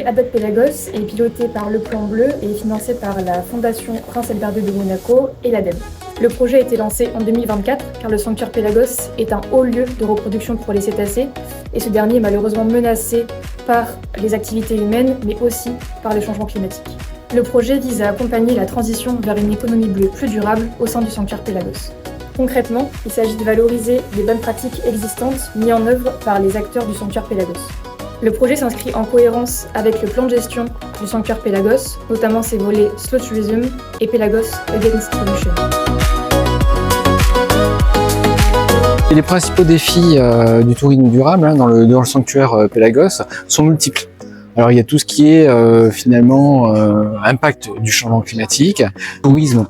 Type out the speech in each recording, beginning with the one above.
Adapt Pelagos est piloté par Le Plan Bleu et est financé par la Fondation Prince Albert II de Monaco et l'ADEME. Le projet a été lancé en 2024 car le sanctuaire Pelagos est un haut lieu de reproduction pour les cétacés et ce dernier est malheureusement menacé par les activités humaines mais aussi par les changements climatiques. Le projet vise à accompagner la transition vers une économie bleue plus durable au sein du sanctuaire Pelagos. Concrètement, il s'agit de valoriser les bonnes pratiques existantes mises en œuvre par les acteurs du sanctuaire Pelagos. Le projet s'inscrit en cohérence avec le plan de gestion du sanctuaire Pelagos, notamment ses volets Slow Tourism et Pelagos Against Pollution. Les principaux défis du tourisme durable dans le sanctuaire Pelagos sont multiples. Alors il y a tout ce qui est finalement impact du changement climatique. Le tourisme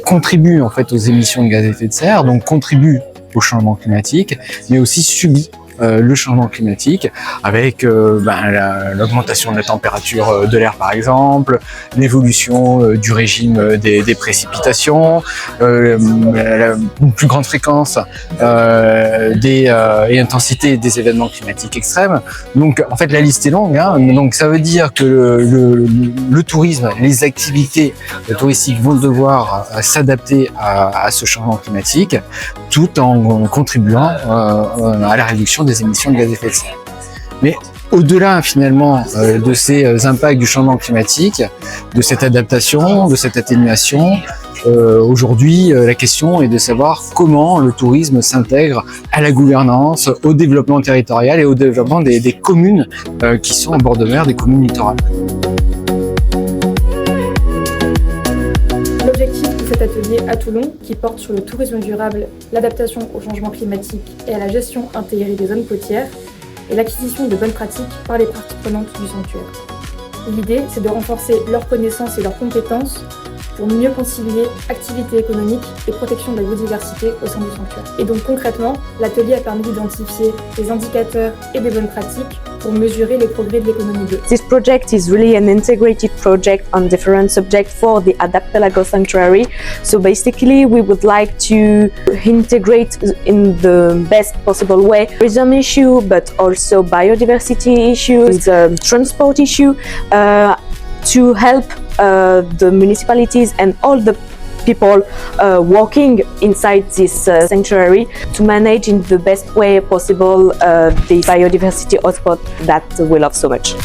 contribue en fait aux émissions de gaz à effet de serre, donc contribue au changement climatique, mais aussi subit le changement climatique avec l'augmentation de la température de l'air par exemple, l'évolution du régime des précipitations, une plus grande fréquence et intensité des événements climatiques extrêmes. Donc en fait la liste est longue, donc ça veut dire que le tourisme, les activités touristiques vont devoir s'adapter à ce changement climatique tout en contribuant à la réduction des émissions de gaz à effet de serre. Mais au-delà finalement de ces impacts du changement climatique, de cette adaptation, de cette atténuation, aujourd'hui la question est de savoir comment le tourisme s'intègre à la gouvernance, au développement territorial et au développement des communes qui sont en bord de mer, des communes littorales. Cet atelier à Toulon, qui porte sur le tourisme durable, l'adaptation au changement climatique et à la gestion intégrée des zones côtières, et l'acquisition de bonnes pratiques par les parties prenantes du sanctuaire. L'idée, c'est de renforcer leurs connaissances et leurs compétences pour mieux concilier activité économique et protection de la biodiversité au sein du sanctuaire. Et donc concrètement, l'atelier a permis d'identifier des indicateurs et des bonnes pratiques pour mesurer les progrès de l'économie bleue. This project is really an integrated project on different subjects for the Adapt Pelagos Sanctuary. So basically we would like to integrate in the best possible way tourism issue, but also biodiversity issues, transport issue, to help the municipalities and all the people working inside this sanctuary to manage in the best way possible the biodiversity hotspot that we love so much.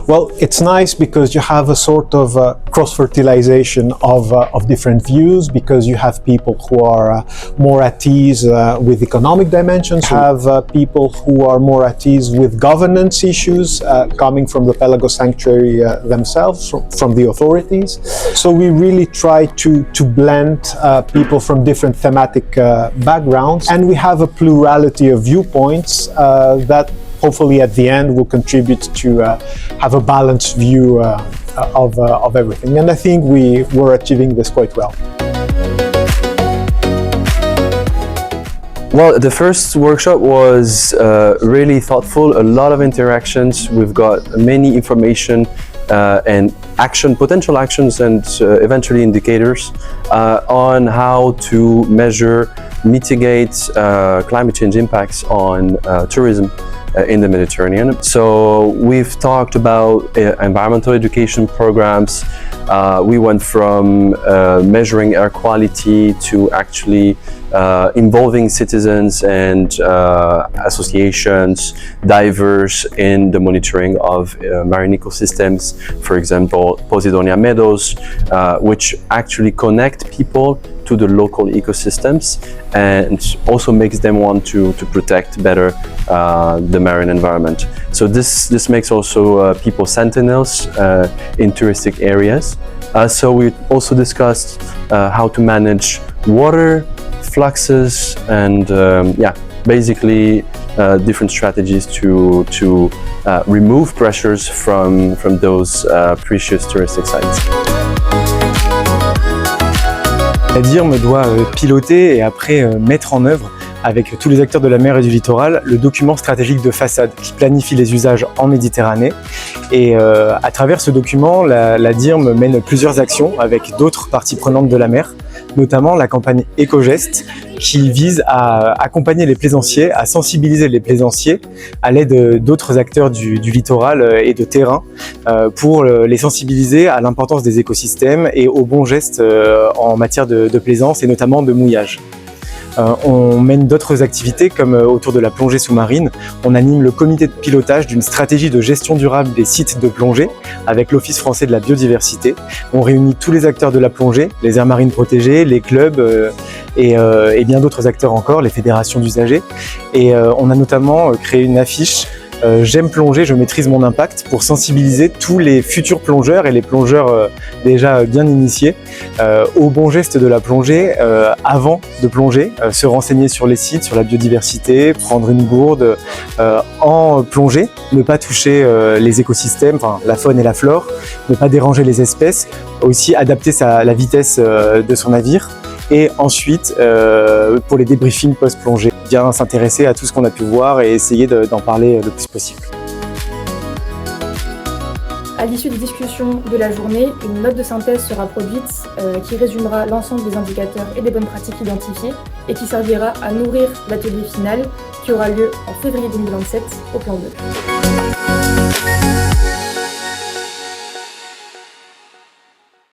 Well, it's nice because you have a sort of cross-fertilization of different views, because you have people who are more at ease with economic dimensions, you have people who are more at ease with governance issues coming from the Pelagos Sanctuary themselves, from the authorities. So we really try to blend people from different thematic backgrounds, and we have a plurality of viewpoints that hopefully at the end will contribute to have a balanced view of everything. And I think we were achieving this quite well. Well, the first workshop was really thoughtful, a lot of interactions. We've got many information and potential actions and eventually indicators on how to measure, mitigate climate change impacts on tourism in the Mediterranean. So we've talked about environmental education programs. We went from measuring air quality to actually involving citizens and associations, divers in the monitoring of marine ecosystems. For example, Posidonia Meadows, which actually connect people to the local ecosystems and also makes them want to protect better the marine environment. So this makes also people sentinels in touristic areas. So we also discussed how to manage water fluxes and basically different strategies to remove pressures from those precious touristic sites. La DIRM doit piloter et après mettre en œuvre avec tous les acteurs de la mer et du littoral le document stratégique de façade qui planifie les usages en Méditerranée. Et à travers ce document, la DIRM mène plusieurs actions avec d'autres parties prenantes de la mer notamment la campagne Éco-Geste qui vise à accompagner les plaisanciers, à sensibiliser les plaisanciers à l'aide d'autres acteurs du littoral et de terrain pour les sensibiliser à l'importance des écosystèmes et aux bons gestes en matière de plaisance et notamment de mouillage. On mène d'autres activités comme autour de la plongée sous-marine. On anime le comité de pilotage d'une stratégie de gestion durable des sites de plongée avec l'Office français de la biodiversité. On réunit tous les acteurs de la plongée, les aires marines protégées, les clubs et bien d'autres acteurs encore, les fédérations d'usagers. Et on a notamment créé une affiche J'aime plonger, je maîtrise mon impact pour sensibiliser tous les futurs plongeurs et les plongeurs déjà bien initiés aux bons gestes de la plongée avant de plonger, se renseigner sur les sites, sur la biodiversité, prendre une gourde en plongée, ne pas toucher les écosystèmes, enfin la faune et la flore, ne pas déranger les espèces, aussi adapter la vitesse de son navire. Et ensuite, pour les débriefings post-plongée, bien s'intéresser à tout ce qu'on a pu voir et essayer d'en parler le plus possible. À l'issue des discussions de la journée, une note de synthèse sera produite qui résumera l'ensemble des indicateurs et des bonnes pratiques identifiées et qui servira à nourrir l'atelier final qui aura lieu en février 2027 au Plan Bleu.